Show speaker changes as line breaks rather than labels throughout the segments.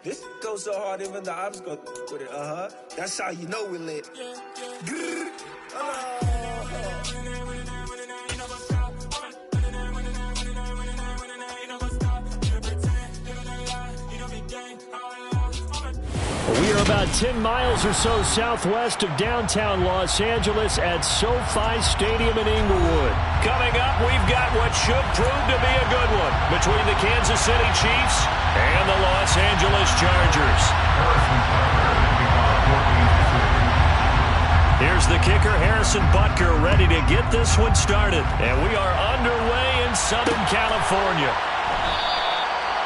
This goes so hard, even the ops go with it. That's how you know we lit.
We are about 10 miles or so southwest of downtown Los Angeles at SoFi Stadium in Inglewood. Coming up, we've got what should prove to be a good one between the Kansas City Chiefs and the Los Angeles Chargers. Here's the kicker, Harrison Butker, ready to get this one started. And we are underway in Southern California.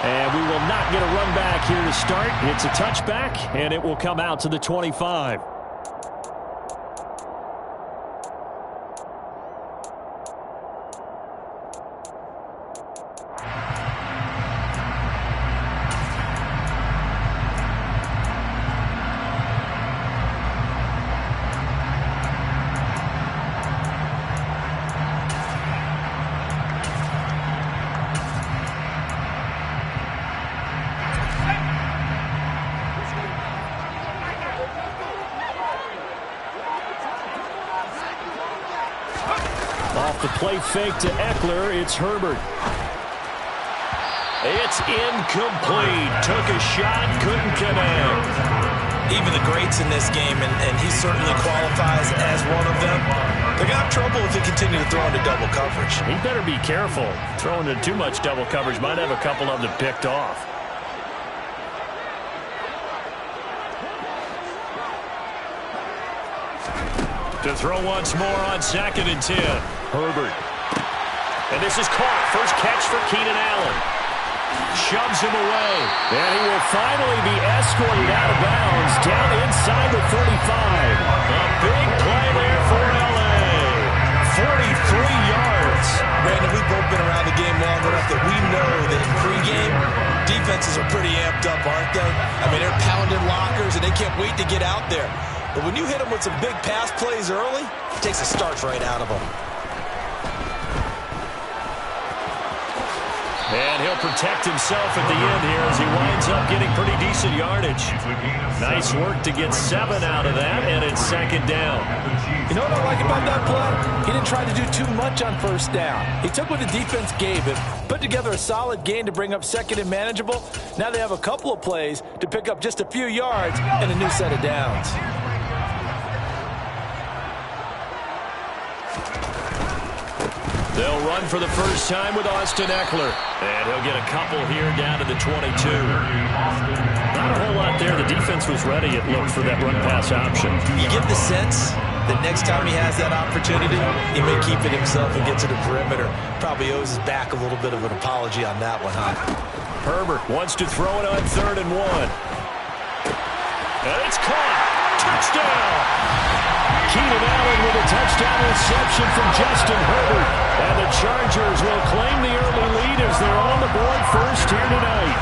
And we will not get a run back here to start. It's a touchback, and it will come out to the 25. Off the play fake to Eckler, it's Herbert. It's incomplete. Took a shot, couldn't connect.
Even the greats in this game, and he certainly qualifies as one of them, they're going to have trouble if they continue to throw into double coverage.
He better be careful. Throwing into too much double coverage might have a couple of them picked off. To throw once more on 2nd and 10. Herbert. And this is caught. First catch for Keenan Allen. Shoves him away. And he will finally be escorted out of bounds down inside the 35. A big play there for L.A. 43 yards.
Brandon, we've both been around the game long enough that we know that in pregame, defenses are pretty amped up, aren't they? I mean, they're pounding lockers, and they can't wait to get out there. But when you hit them with some big pass plays early, it takes the starch right out of them.
And he'll protect himself at the end here as he winds up getting pretty decent yardage. Nice work to get 7 out of that, and it's 2nd down.
You know what I like about that play? He didn't try to do too much on 1st down. He took what the defense gave him, put together a solid gain to bring up 2nd and manageable. Now they have a couple of plays to pick up just a few yards and a new set of downs.
They'll run for the first time with Austin Eckler. And he'll get a couple here down to the 22. Not a whole lot there. The defense was ready, it looked, for that run-pass option.
You get the sense that next time he has that opportunity, he may keep it himself and get to the perimeter. Probably owes his back a little bit of an apology on that one, huh?
Herbert wants to throw it on 3rd and 1. And it's caught. Touchdown! Keenan Allen with a touchdown reception from Justin Herbert. And the Chargers will claim the early lead as they're on the board first here tonight.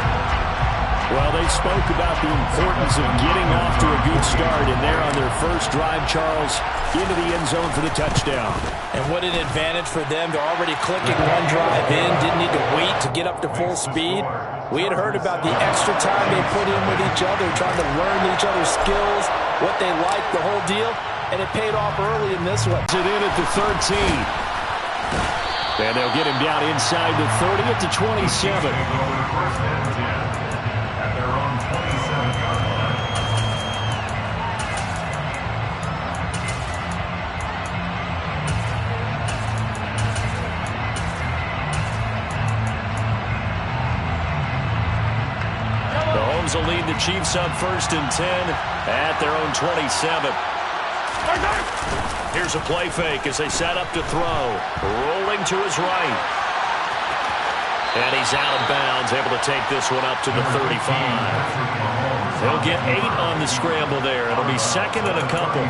Well, they spoke about the importance of getting off to a good start, and they're on their first drive, Charles, into the end zone for the touchdown.
And what an advantage for them. They're already clicking one drive in, didn't need to wait to get up to full speed. We had heard about the extra time they put in with each other, trying to learn each other's skills, what they like, the whole deal, and it paid off early in this one.
It in at the 13. And they'll get him down inside the 30 at the 27. Will lead the Chiefs up 1st and 10 at their own 27. Here's a play fake as they set up to throw. Rolling to his right. And he's out of bounds, able to take this one up to the 35. They'll get 8 on the scramble there. It'll be 2nd and a couple.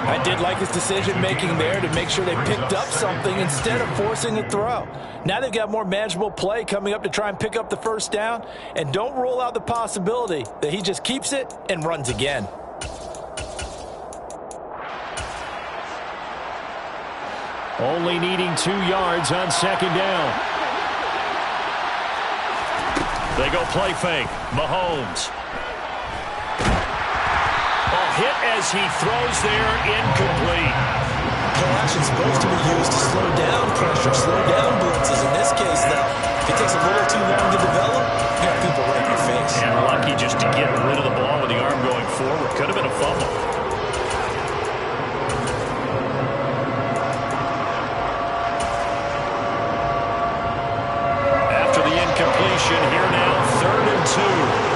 I did like his decision-making there to make sure they picked up something instead of forcing a throw. Now they've got more manageable play coming up to try and pick up the 1st down. And don't rule out the possibility that he just keeps it and runs again.
Only needing 2 yards on 2nd down. They go play fake. Mahomes. as he throws there, incomplete.
Play action's supposed to be used to slow down pressure, slow down blitzes. In this case, though, if it takes a little too long to develop, you have people right in your face.
And lucky just to get rid of the ball with the arm going forward. Could have been a fumble. After the incompletion, here now, 3rd and 2.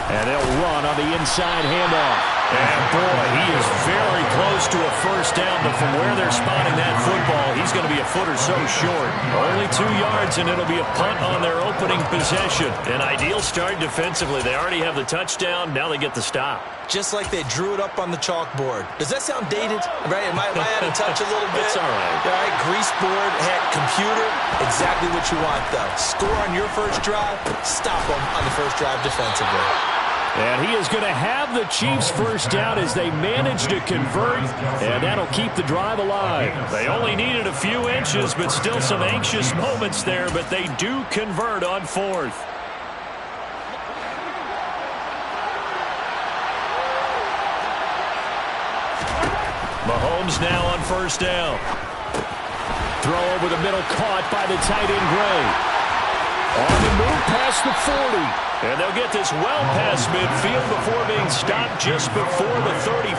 And they'll run on the inside handoff. And, boy, he is very close to a first down, but from where they're spotting that football, he's going to be a foot or so short. Only 2 yards, and it'll be a punt on their opening possession. An ideal start defensively. They already have the touchdown. Now they get the stop.
Just like they drew it up on the chalkboard. Does that sound dated? Right? Am I out of touch a little bit?
It's all right.
All right, grease board, heck, computer, exactly what you want, though. Score on your first drive, stop them on the first drive defensively.
And he is going to have the Chiefs first down as they manage to convert, and that'll keep the drive alive. They only needed a few inches, but still some anxious moments there, but they do convert on 4th. Mahomes now on first down. Throw over the middle, caught by the tight end Gray. On the move past the 40. And they'll get this well past midfield before being stopped just before the 35.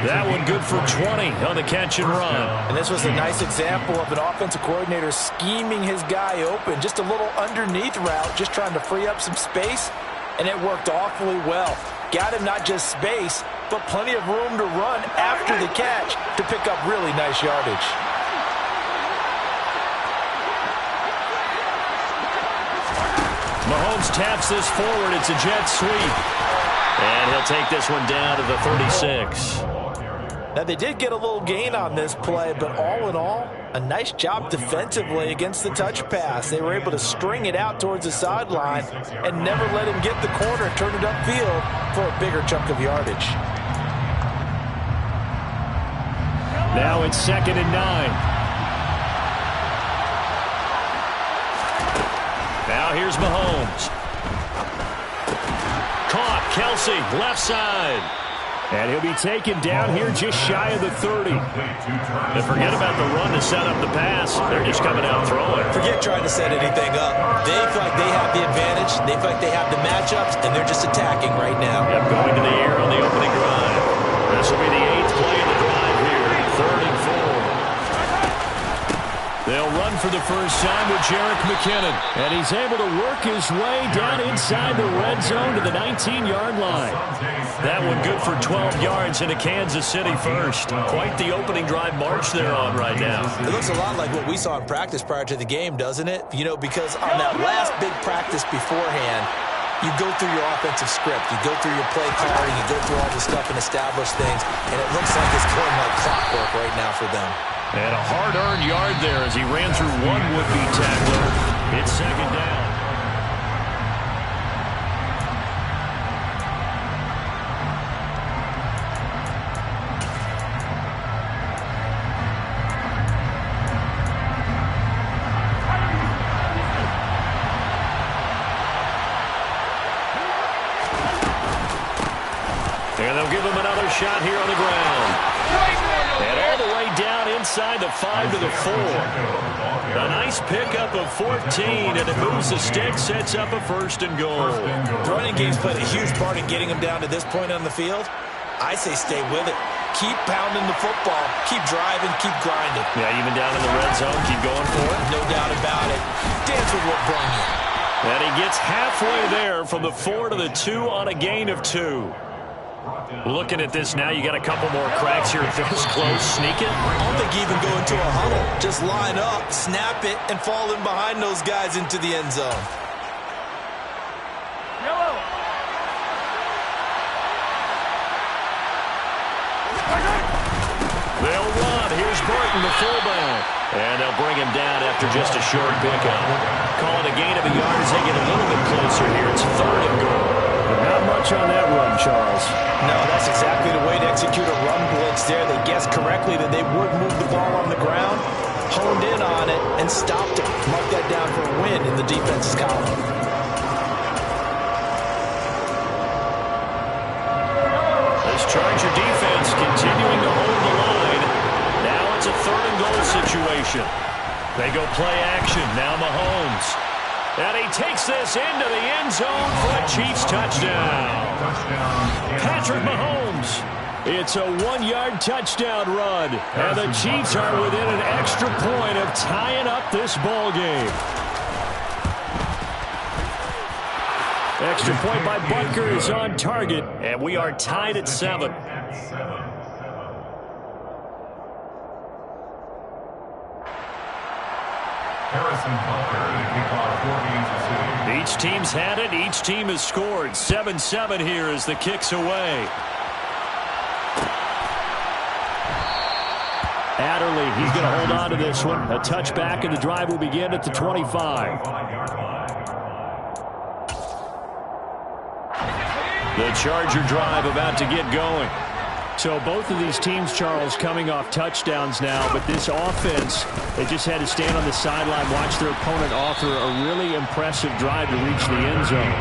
That one good for 20 on the catch and run.
And this was a nice example of an offensive coordinator scheming his guy open. Just a little underneath route, just trying to free up some space. And it worked awfully well. Got him not just space, but plenty of room to run after the catch to pick up really nice yardage.
Mahomes taps this forward. It's a jet sweep. And he'll take this one down to the 36.
Now, they did get a little gain on this play, but all in all, a nice job defensively against the touch pass. They were able to string it out towards the sideline and never let him get the corner, turn it upfield for a bigger chunk of yardage.
Now it's 2nd and 9. Now here's Mahomes. Caught, Kelsey, left side. And he'll be taken down here just shy of the 30. And forget about the run to set up the pass. They're just coming out throwing.
Forget trying to set anything up. They feel like they have the advantage. They feel like they have the matchups, and they're just attacking right now.
Yep, going to the air on the opening drive. This will be the 8th play of the drive here. 3rd and 4. They'll run for the first time with Jerick McKinnon. And he's able to work his way down inside the red zone to the 19-yard line. That one good for 12 yards into Kansas City first. Quite the opening drive march they're on right now.
It looks a lot like what we saw in practice prior to the game, doesn't it? You know, because on that last big practice beforehand, you go through your offensive script. You go through your play calling. You go through all the stuff and establish things. And it looks like it's going like clockwork right now for them.
And a hard-earned yard there as he ran through one would-be tackler. It's 2nd down. And they'll give him another shot here on the ground. And all the way down inside the 5 to the 4. A nice pickup of 14, and it moves the stick, sets up a 1st and goal.
The running game's played a huge part in getting them down to this point on the field. I say stay with it. Keep pounding the football. Keep driving. Keep grinding.
Yeah, even down in the red zone, keep going for it.
No doubt about it. Dance with what brung you.
And he gets halfway there from the 4 to the 2 on a gain of 2. Looking at this now, you got a couple more cracks here. This close, sneak it.
I don't think you even go into a huddle. Just line up, snap it, and fall in behind those guys into the end zone.
They'll run. Here's Burton, the fullback. And they'll bring him down after just a short pickup. Call it a gain of a yard as they get a little bit closer here. It's 3rd and goal. But not much on that run, Charles.
No, that's exactly the way to execute a run blitz there. They guessed correctly that they would move the ball on the ground, honed in on it, and stopped it. Mark that down for a win in the defense's column.
third and goal situation. They go play action. Now Mahomes. And he takes this into the end zone for a Chiefs touchdown. Patrick Mahomes. It's a 1-yard touchdown run. And the Chiefs are within an extra point of tying up this ball game. Extra point by Butker is on target. And we are tied at 7. Each team's had it. Each team has scored. 7-7 here as the kick's away. Adderley, he's going to hold on to this one. A touchback, and the drive will begin at the 25. The Charger drive about to get going. So both of these teams, Charles, coming off touchdowns now, but this offense, they just had to stand on the sideline, watch their opponent offer a really impressive drive to reach the end zone.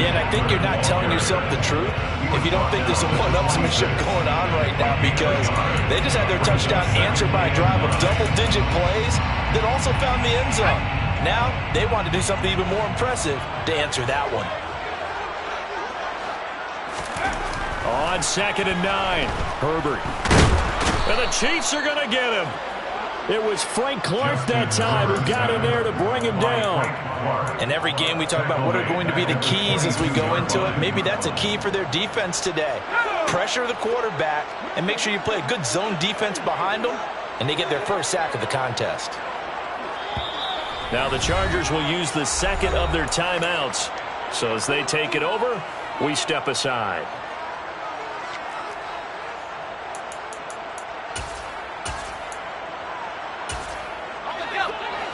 Yeah, and I think you're not telling yourself the truth if you don't think there's some one-upsmanship going on right now, because they just had their touchdown answered by a drive of double-digit plays that also found the end zone. Now they want to do something even more impressive to answer that one.
On 2nd and 9, Herbert. And the Chiefs are going to get him. It was Frank Clark that time who got in there to bring him down.
In every game we talk about what are going to be the keys as we go into it. Maybe that's a key for their defense today. Pressure the quarterback and make sure you play a good zone defense behind them, and they get their first sack of the contest.
Now the Chargers will use the second of their timeouts. So as they take it over, we step aside.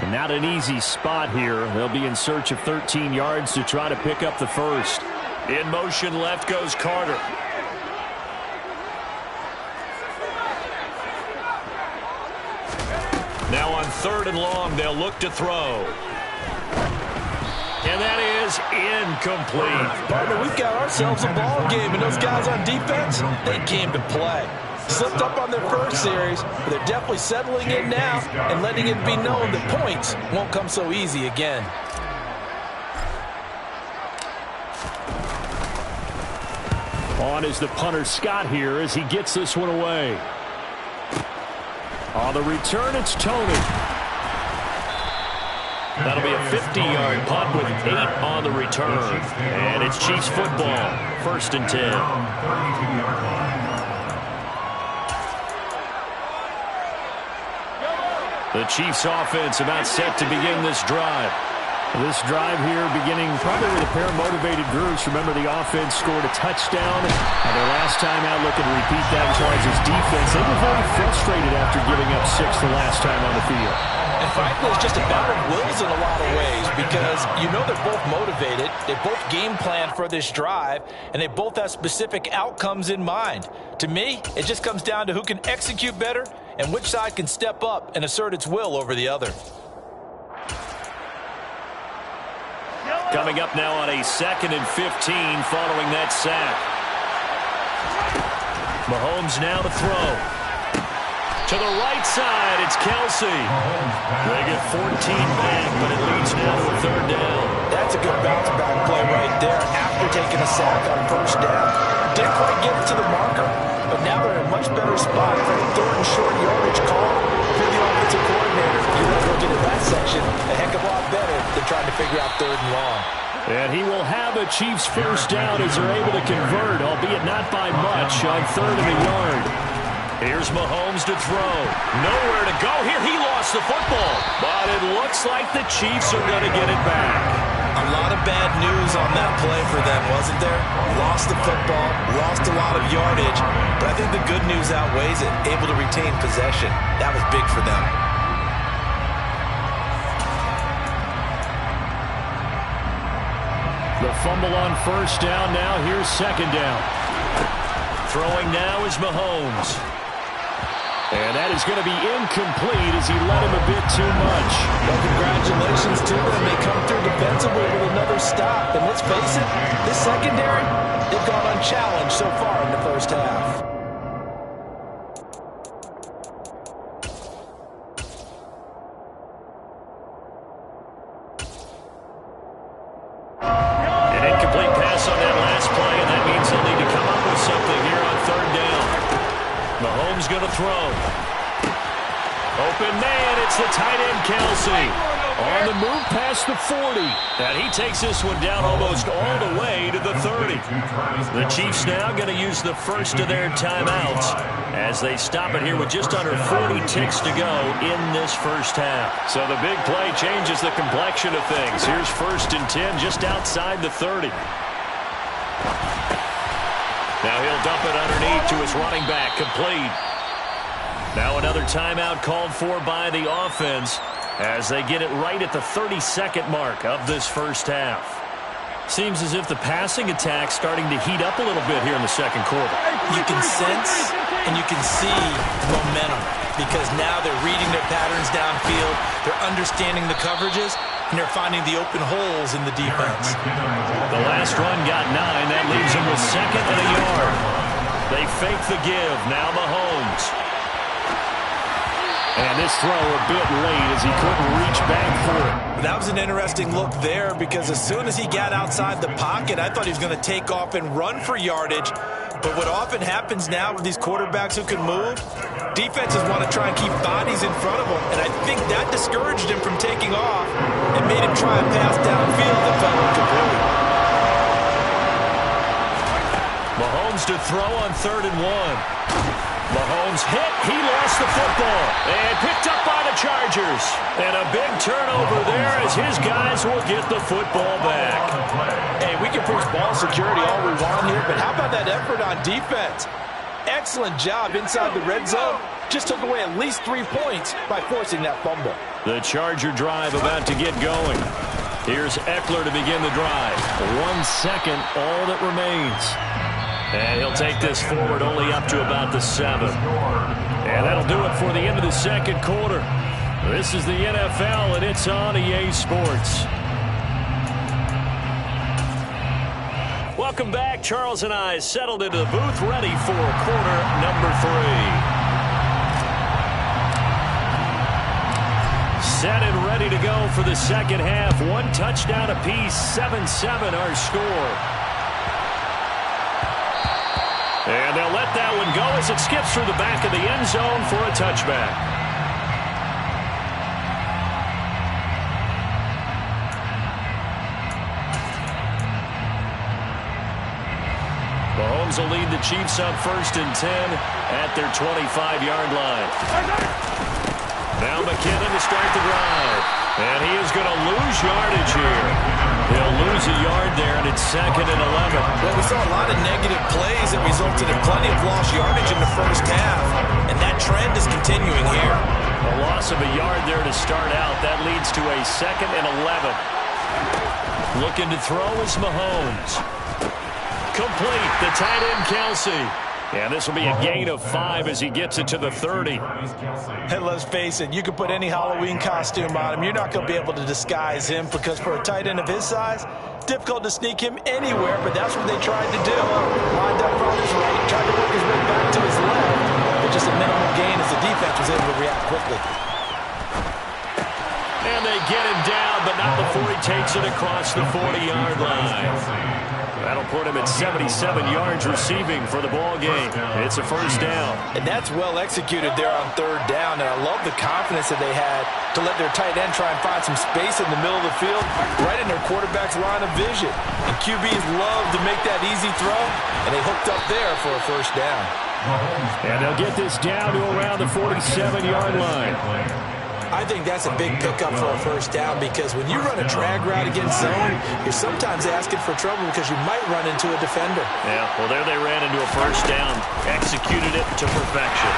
And not an easy spot here. They'll be in search of 13 yards to try to pick up the first. In motion, left goes Carter. Now on 3rd and long, they'll look to throw. And that is incomplete.
Partner, we've got ourselves a ball game, and those guys on defense, they came to play. Slipped up on their first series, but they're definitely settling in now and letting it be known that points won't come so easy again.
On is the punter Scott here as he gets this one away. On the return, it's Tony. That'll be a 50-yard punt with 8 on the return. And it's Chiefs football, 1st and 10. The Chiefs offense about set to begin this drive. This drive here beginning probably with a pair of motivated groups. Remember, the offense scored a touchdown. Their last time out, looking to repeat that Chargers defense. They were very frustrated after giving up 6 the last time on the field.
And frankly, it's just a battle of wills in a lot of ways, because you know they're both motivated. They both game plan for this drive, and they both have specific outcomes in mind. To me, it just comes down to who can execute better and which side can step up and assert its will over the other.
Coming up now on a 2nd and 15 following that sack. Mahomes now to throw. To the right side, it's Kelsey. They get 14 back, but it leads now to a 3rd down.
That's a good bounce-back play right there after taking a sack on 1st down. Didn't quite get it to the marker, but now they're in a much better spot for a 3rd and short yardage call. If you're the offensive coordinator, you're not looking at that section a heck of a lot better than trying to figure out 3rd and long.
And he will have a Chiefs 1st down as they're able to convert, albeit not by much, on 3rd and a yard. Here's Mahomes to throw. Nowhere to go here. He lost the football. But it looks like the Chiefs are going to get it back.
A lot of bad news on that play for them, wasn't there? Lost the football, lost a lot of yardage. But I think the good news outweighs it. Able to retain possession. That was big for them.
The fumble on 1st down. Now here's 2nd down. Throwing now is Mahomes. And that is going to be incomplete as he led him a bit too much.
Well, congratulations to them. They come through defensively with another stop. And let's face it, this secondary, they've gone unchallenged so far in the 1st half.
Mahomes going to throw. Open man, it's the tight end, Kelce. On the move past the 40. And he takes this one down almost all the way to the 30. The Chiefs now going to use the first of their timeouts as they stop it here with just under 40 ticks to go in this first half. So the big play changes the complexion of things. Here's 1st and 10 just outside the 30. Now he'll dump it underneath to his running back, complete. Now another timeout called for by the offense as they get it right at the 32nd mark of this first half. Seems as if the passing attack's starting to heat up a little bit here in the second quarter.
You can sense and you can see momentum because now they're reading their patterns downfield, they're understanding the coverages, and they're finding the open holes in the defense.
The last run got 9. That leaves them with 2nd and a yard. They fake the give. Now Mahomes. And this throw a bit late as he couldn't reach back for it.
That was an interesting look there because as soon as he got outside the pocket, I thought he was going to take off and run for yardage. But what often happens now with these quarterbacks who can move, defenses want to try and keep bodies in front of them. And I think that discouraged him from taking off and made him try and pass downfield that fell incomplete.
Mahomes to throw on 3rd and 1. Mahomes hit. He lost the football. And picked up by the Chargers. And a big turnover there as his guys will get the football back.
Hey, we can preach ball security all we want here, but how about that effort on defense? Excellent job inside the red zone. Just took away at least 3 points by forcing that fumble.
The Charger drive about to get going. Here's Eckler to begin the drive. 1 second, all that remains. And he'll take this forward only up to about the 7. And that'll do it for the end of the second quarter. This is the NFL, and it's on EA Sports. Welcome back. Charles and I settled into the booth, ready for quarter number 3. Set and ready to go for the second half. 1 touchdown apiece, 7-7 our score. And they'll let that one go as it skips through the back of the end zone for a touchback. Mahomes will lead the Chiefs up 1st and 10 at their 25-yard line. Now McKinnon to start the drive. And he is going to lose yardage here. He'll lose a yard there, and it's 2nd and 11.
Well, we saw a lot of negative plays that resulted in plenty of lost yardage in the first half, and that trend is continuing here.
A loss of a yard there to start out. That leads to a 2nd and 11. Looking to throw is Mahomes. Complete, the tight end Kelce. And this will be a gain of 5 as he gets it to the 30.
Hey, let's face it, you can put any Halloween costume on him. You're not going to be able to disguise him because for a tight end of his size, difficult to sneak him anywhere, but that's what they tried to do. Lined up on his right, tried to work his way back to his left, but just a minimal gain as the defense was able to react quickly.
And they get him down, but not before he takes it across the 40-yard line. That'll put him at 77 yards receiving for the ball game. It's a first down.
And that's well executed there on 3rd down, and I love the confidence that they had to let their tight end try and find some space in the middle of the field, right in their quarterback's line of vision. And QBs love to make that easy throw, and they hooked up there for a first down.
And they'll get this down to around the 47-yard line.
I think that's a big pickup for a first down because when you run a drag route against zone, you're sometimes asking for trouble because you might run into a defender.
Yeah, well, there they ran into a first down, executed it to perfection.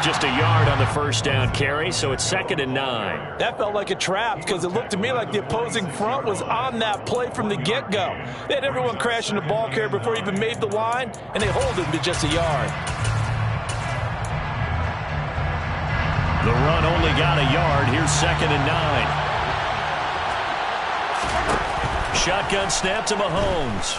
Just a yard on the first down carry, so it's 2nd and 9.
That felt like a trap because it looked to me like the opposing front was on that play from the get-go. They had everyone crashing the ball carrier before he even made the line, and they hold him to just a yard.
The run only got a yard. Here's 2nd and 9. Shotgun snap to Mahomes.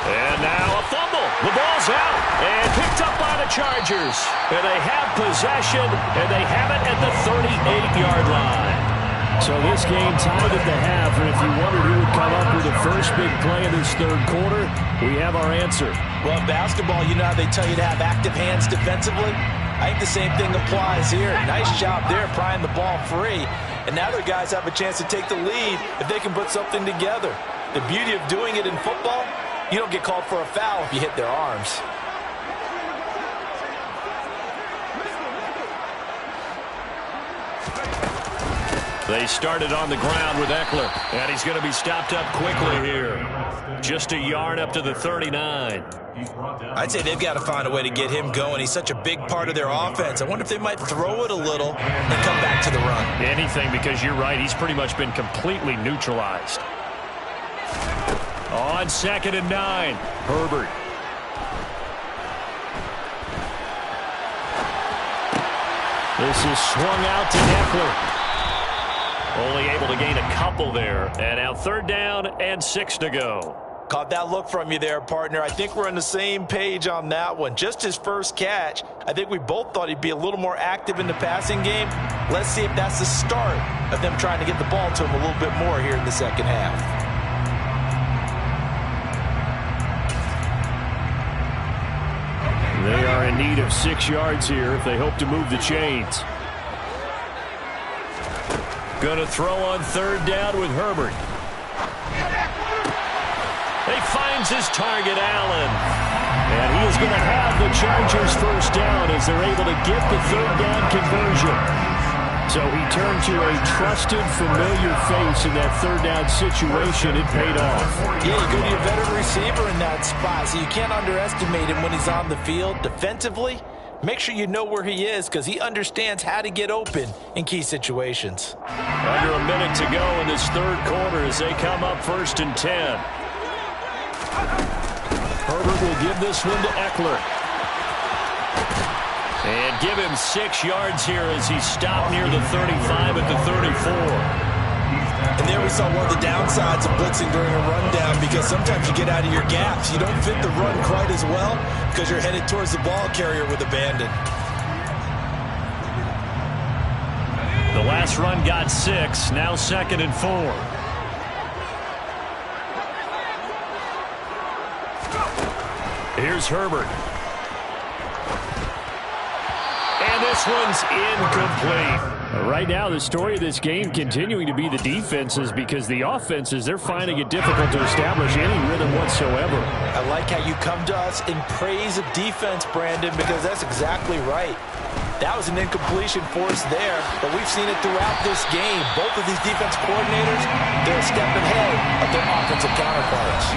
And now a fumble. The ball's out and picked up by the Chargers. And they have possession, and they have it at the 38-yard line. So this game tied at the half, and if you wondered who would come up with the first big play of this third quarter, we have our answer.
Well, in basketball, you know how they tell you to have active hands defensively? I think the same thing applies here. Nice job there prying the ball free. And now their guys have a chance to take the lead if they can put something together. The beauty of doing it in football, you don't get called for a foul if you hit their arms.
They started on the ground with Ekeler, and he's going to be stopped up quickly here. Just a yard up to the 39.
I'd say they've got to find a way to get him going. He's such a big part of their offense. I wonder if they might throw it a little and come back to the run.
Anything, because you're right. He's pretty much been completely neutralized. On 2nd and 9, Herbert. This is swung out to Ekeler. Only able to gain a couple there. And now 3rd down and 6 to go.
Caught that look from you there, partner. I think we're on the same page on that one. Just his first catch. I think we both thought he'd be a little more active in the passing game. Let's see if that's the start of them trying to get the ball to him a little bit more here in the second half.
They are in need of 6 yards here if they hope to move the chains. Going to throw on 3rd down with Herbert. He finds his target, Allen. And he is going to have the Chargers first down as they're able to get the 3rd down conversion. So he turned to a trusted, familiar face in that 3rd down situation. It paid off.
Yeah, you go to your veteran receiver in that spot, so you can't underestimate him when he's on the field. Defensively, make sure you know where he is because he understands how to get open in key situations.
Under a minute to go in this 3rd quarter as they come up 1st and 10. Herbert will give this one to Ekeler. And give him 6 yards here as he stopped near the 35 at the 34.
And there we saw one of the downsides of blitzing during a rundown because sometimes you get out of your gaps. You don't fit the run quite as well because you're headed towards the ball carrier with abandon.
The last run got 6. Now 2nd and 4. Here's Herbert. And this one's incomplete. Right now, the story of this game continuing to be the defenses because the offenses, they're finding it difficult to establish any rhythm whatsoever.
I like how you come to us in praise of defense, Brandon, because that's exactly right. That was an incompletion force there, but we've seen it throughout this game. Both of these defense coordinators, they're a step ahead of their offensive counterparts.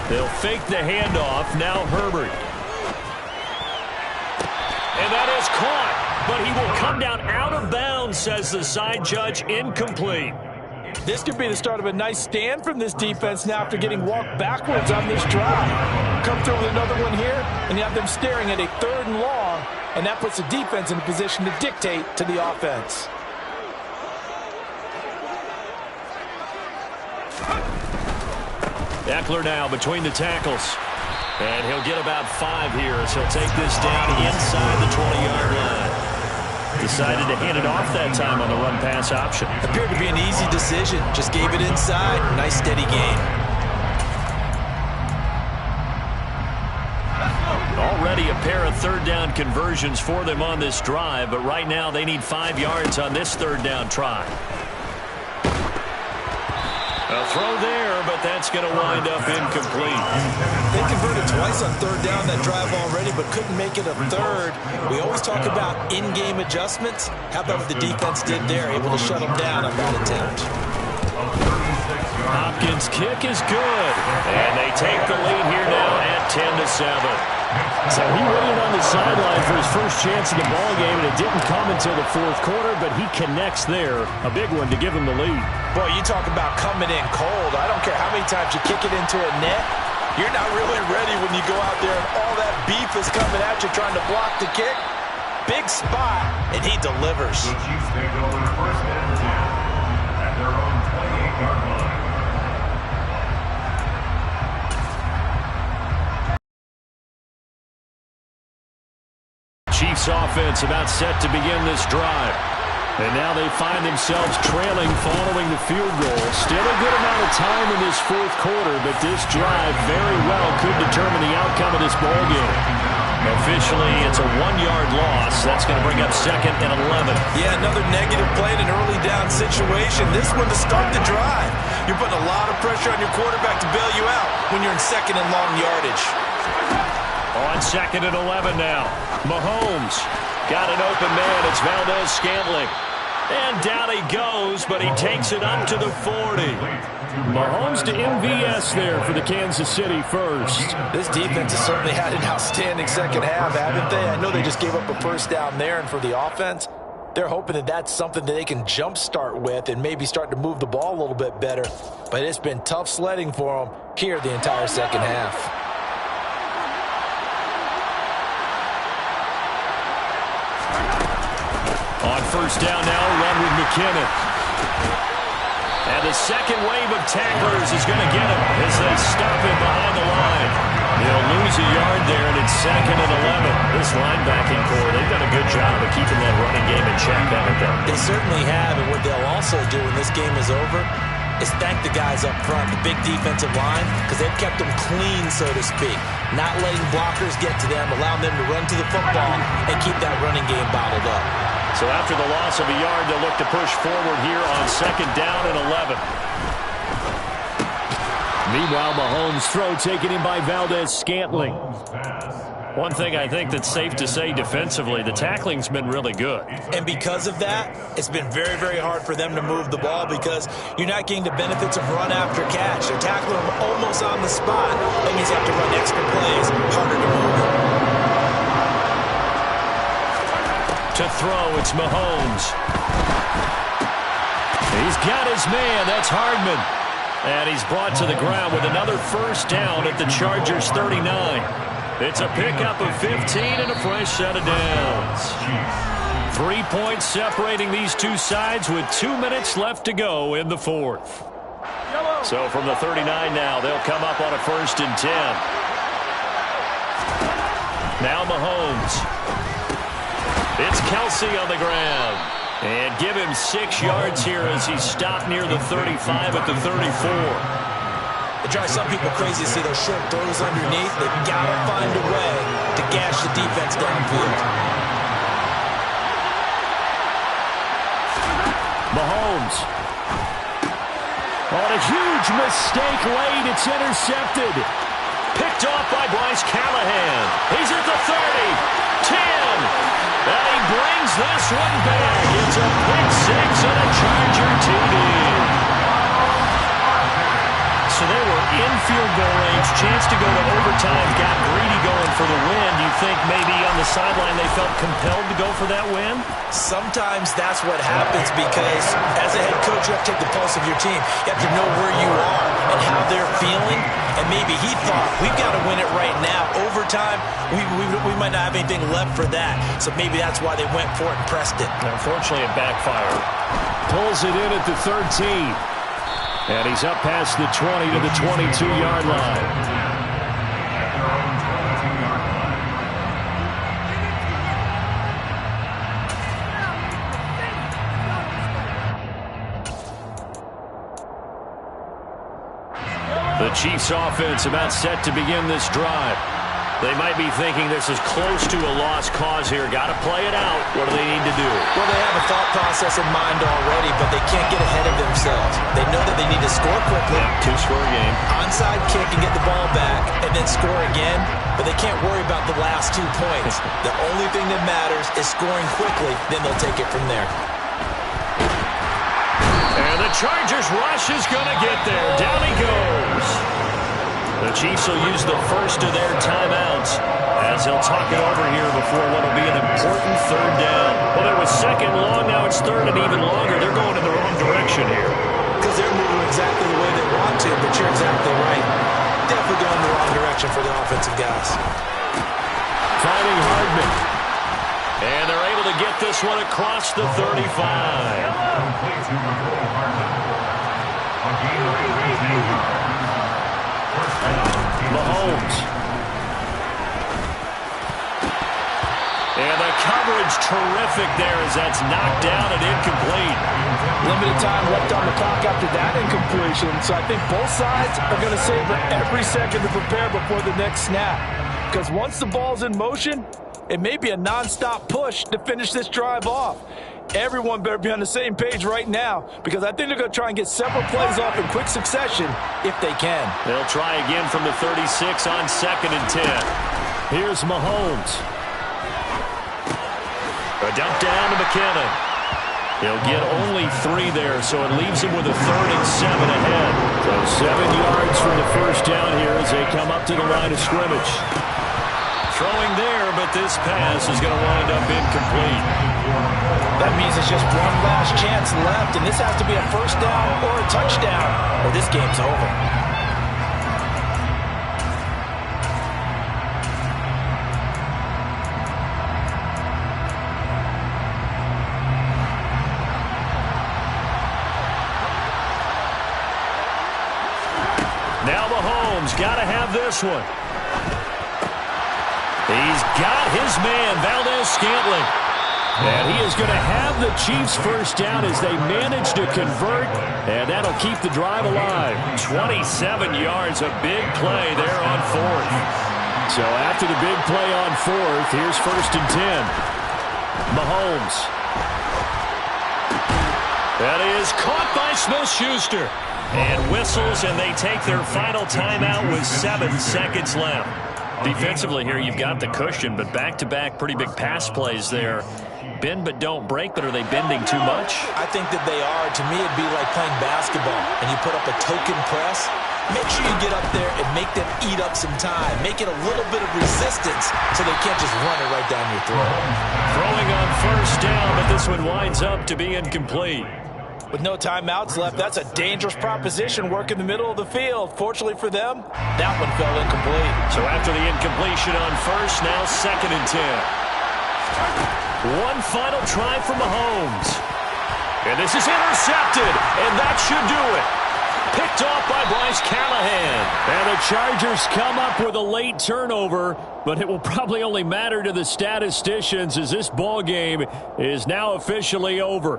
They'll fake the handoff. Now Herbert. And that is caught. But he will come down out of bounds, says the side judge. Incomplete.
This could be the start of a nice stand from this defense now after getting walked backwards on this drive. Come through with another one here, and you have them staring at a 3rd and long, and that puts the defense in a position to dictate to the offense.
Ekeler now between the tackles. And he'll get about 5 here as he'll take this down inside the 20-yard line. Decided to hand it off that time on the run-pass option.
Appeared to be an easy decision. Just gave it inside. Nice steady gain.
Already a pair of 3rd down conversions for them on this drive, but right now they need 5 yards on this 3rd down try. A throw there, but that's going to wind up incomplete.
They converted twice on 3rd down that drive already, but couldn't make it a 3rd. We always talk about in-game adjustments. How about what the defense did there, able to shut them down on that attempt.
Hopkins' kick is good, and they take the lead here now at 10-7. So he waited on the sideline for his first chance in the ball game, and it didn't come until the 4th quarter, but he connects there. A big one to give him the lead.
Boy, you talk about coming in cold. I don't care how many times you kick it into a net.
You're not really ready when you go out there and all that beef is coming at you trying to block the kick. Big spot, and he delivers.
The Chiefs take over first and 10 at their own 28-yard line.
Chiefs offense about set to begin this drive. And now they find themselves trailing following the field goal. Still a good amount of time in this fourth quarter, but this drive very well could determine the outcome of this ballgame. Officially, it's a 1-yard loss. That's going to bring up 2nd and 11.
Yeah, another negative play in an early down situation. This one to start the drive. You're putting a lot of pressure on your quarterback to bail you out when you're in 2nd and long yardage.
On 2nd and 11 now. Mahomes got an open man. It's Valdes-Scantling. And down he goes, but he takes it up to the 40. Mahomes to MVS there for the Kansas City first.
This defense has certainly had an outstanding second half, haven't they? I know they just gave up a first down there, and for the offense, they're hoping that that's something that they can jumpstart with and maybe start to move the ball a little bit better. But it's been tough sledding for them here the entire second half.
On first down now, run with McKinnon. And the second wave of tacklers is going to get him as they stop him behind the line. They'll lose a yard there, and it's 2nd and 11. This linebacking core, they've done a good job of keeping that running game in check, haven't they?
They certainly have, and what they'll also do when this game is over is thank the guys up front, the big defensive line, because they've kept them clean, so to speak. Not letting blockers get to them, allowing them to run to the football and keep that running game bottled up.
So after the loss of a yard, they'll look to push forward here on 2nd down and 11. Meanwhile, Mahomes' throw taken in by Valdes-Scantling. One thing I think that's safe to say defensively, the tackling's been really good.
And because of that, it's been very, very hard for them to move the ball because you're not getting the benefits of run after catch. They're tackling them almost on the spot. That means you have to run extra plays, harder to move.
To throw, it's Mahomes. He's got his man. That's Hardman. And he's brought to the ground with another first down at the Chargers' 39. It's a pickup of 15 and a fresh set of downs. 3 points separating these two sides with 2 minutes left to go in the fourth. So from the 39 now, they'll come up on a 1st and 10. Now Mahomes. It's Kelsey on the ground. And give him 6 yards here as he's stopped near the 35 at the 34.
It drives some people crazy to see those short throws underneath. They've got to find a way to gash the defense downfield.
Mahomes. On a huge mistake late, it's intercepted. Picked off by Bryce Callahan. He's at the 30, 10. And he brings this one back. It's a pick 6 and a Charger TD. So they were in field goal range, chance to go to overtime, got greedy going for the win. Do you think maybe on the sideline they felt compelled to go for that win?
Sometimes that's what happens because as a head coach, you have to take the pulse of your team. You have to know where you are and how they're feeling. And maybe he thought, we've got to win it right now. Overtime, we might not have anything left for that. So maybe that's why they went for it and pressed it.
Unfortunately, it backfired. Pulls it in at the 13. And he's up past the 20 to the 22-yard line. The Chiefs offense about set to begin this drive. They might be thinking this is close to a lost cause here. Got to play it out. What do they need to do?
Well, they have a thought process in mind already, but they can't get ahead of themselves. They know that they need to score quickly.
Yeah, 2-score game.
Onside kick and get the ball back and then score again, but they can't worry about the last 2 points. The only thing that matters is scoring quickly, then they'll take it from there.
And the Chargers rush is going to get there. Down he goes. The Chiefs will use the first of their timeouts as they'll talk it over here before what will be an important 3rd down. Well, it was 2nd long, now it's 3rd and even longer. They're going in the wrong direction here.
Because they're moving exactly the way they want to, but you're exactly right. Definitely going in the wrong protection for the offensive guys.
Finding Hardman. And they're able to get this one across the 35. Mahomes. And the coverage terrific there as that's knocked down and incomplete.
Limited time left on the clock after that incompletion. So I think both sides are going to savor every second to prepare before the next snap. Because once the ball's in motion, it may be a nonstop push to finish this drive off. Everyone better be on the same page right now because I think they're going to try and get several plays off in quick succession if they can.
They'll try again from the 36 on 2nd and 10. Here's Mahomes. A dump down to McKinnon. He'll get only 3 there, so it leaves him with a 3rd and 7 ahead. So 7 yards from the first down here as they come up to the line of scrimmage. Throwing there, but this pass is going to wind up incomplete.
That means it's just one last chance left, and this has to be a first down or a touchdown, or this game's over.
Now Mahomes got to have this one. He's got his man, Valdez-Scantling. And he is going to have the Chiefs first down as they manage to convert, and that'll keep the drive alive. 27 yards, a big play there on 4th. So after the big play on 4th, here's 1st and 10. Mahomes. That is caught by Smith-Schuster. And whistles, and they take their final timeout with 7 seconds left. Defensively here, you've got the cushion, but back-to-back pretty big pass plays there. Bend but don't break, but are they bending too much?
I think that they are. To me, it'd be like playing basketball, and you put up a token press. Make sure you get up there and make them eat up some time. Make it a little bit of resistance so they can't just run it right down your throat.
Throwing on first down, but this one winds up to be incomplete.
With no timeouts left, that's a dangerous proposition. Work in the middle of the field. Fortunately for them, that one fell incomplete.
So after the incompletion on first, now 2nd and 10. One final try for Mahomes. And this is intercepted, and that should do it. Picked off by Bryce Callahan. And the Chargers come up with a late turnover, but it will probably only matter to the statisticians as this ball game is now officially over.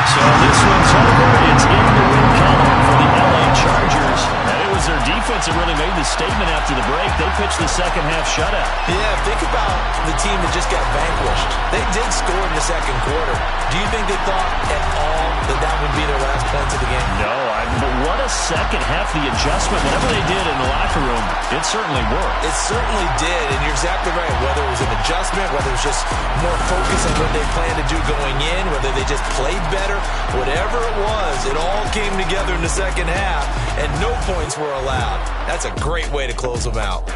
So this one's over. It's in the win column for the LA Chargers. And it was their defense that really made the statement after the break. They pitched the second half shutout.
Yeah, think about the team that just got vanquished. They did score in the second quarter. Do you think they thought at all that that would be their last points of the game?
No, but what a second half. The adjustment, whatever they did in the locker room, it certainly worked.
It certainly did, and you're exactly right. Whether it was an adjustment, whether it was just more focus on what they planned to do going in, whether they just played better, whatever it was, it all came together in the second half, and no points were allowed. That's a great way to close them out.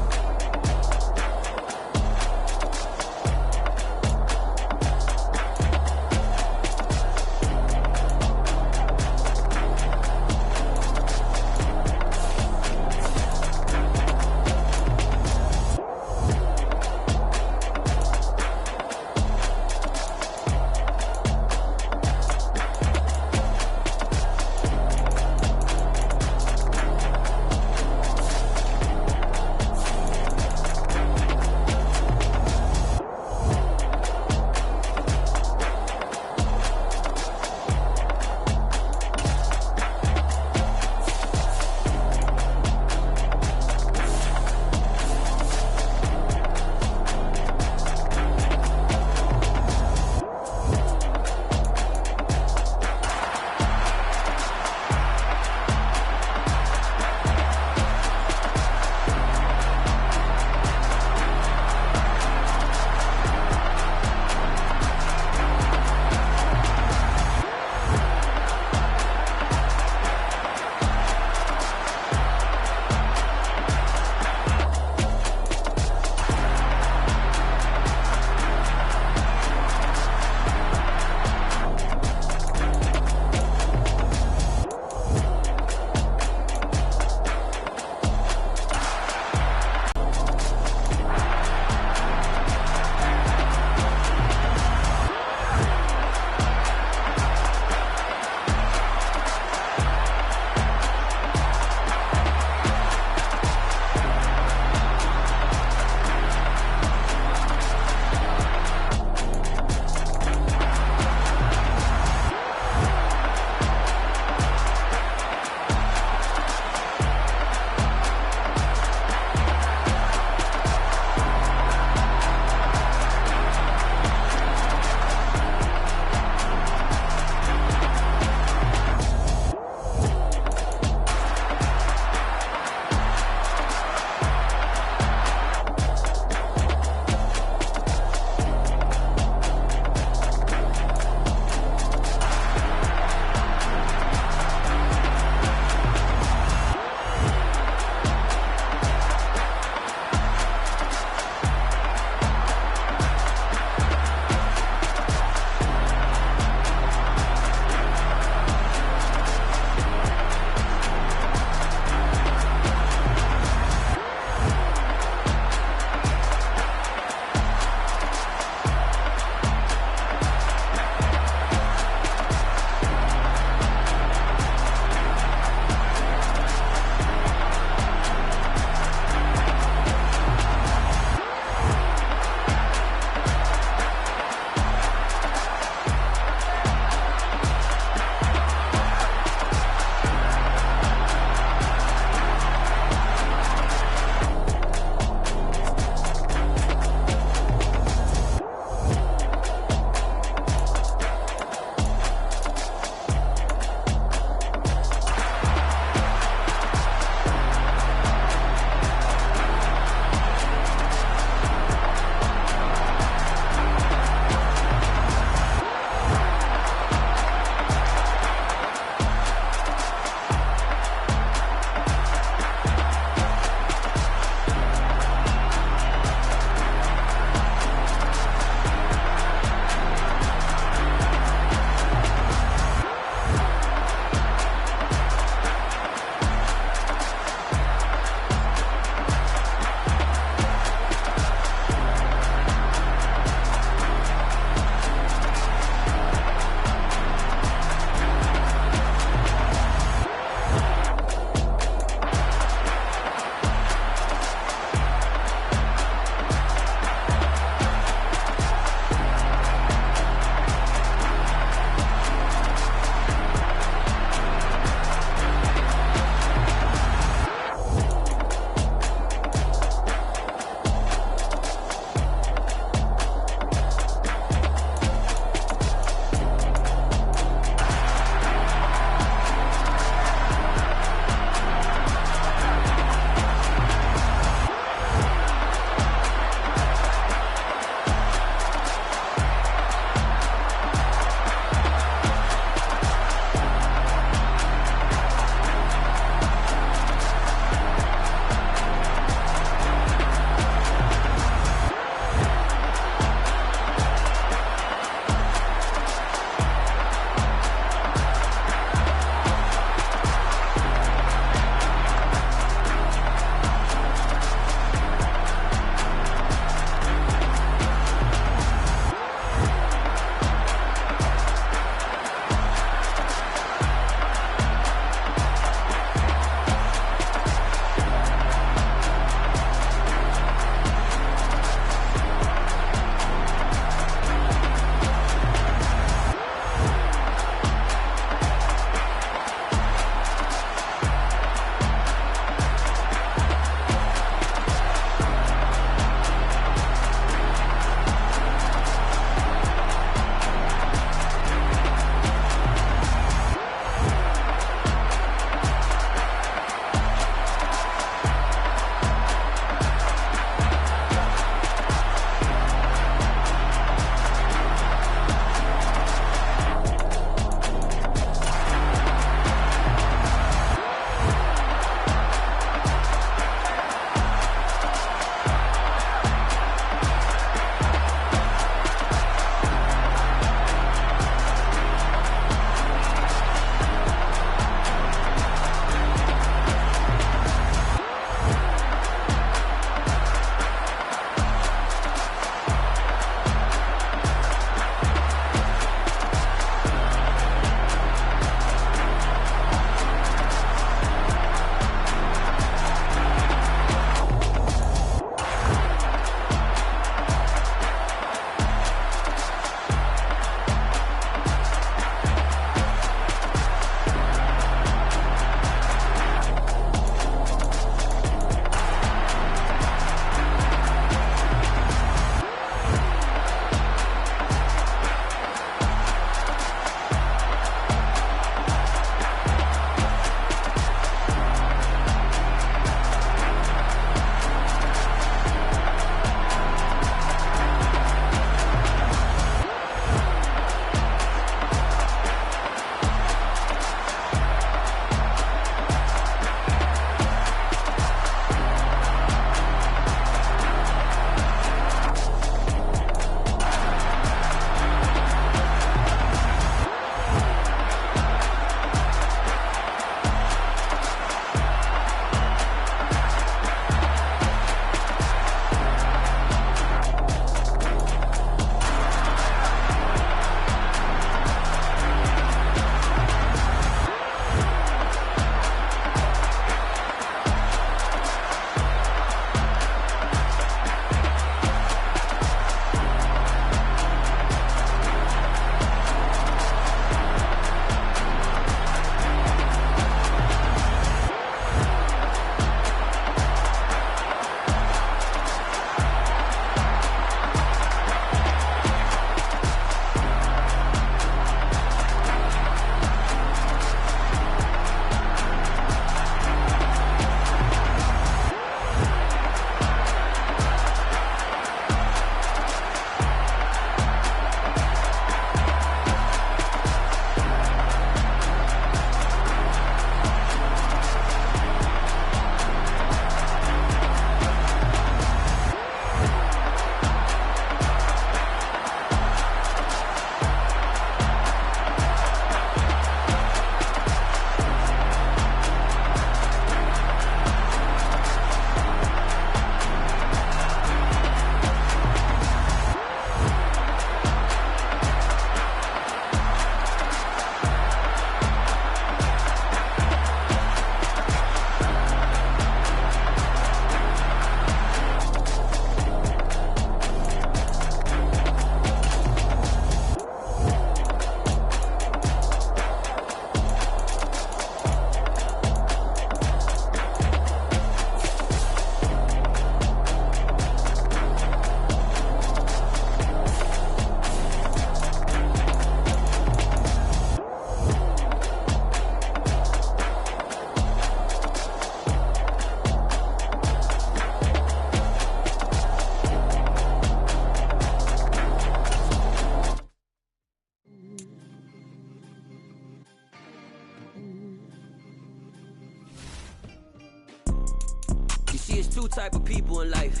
two type of people in life.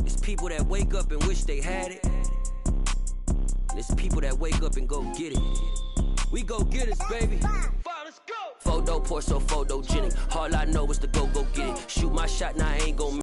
It's people that wake up and wish they had it. And it's people that wake up and go get it. We go get it, baby. Let's go. Photo, pour so photogenic. All I know is to go get it. Shoot my shot, now I ain't gon'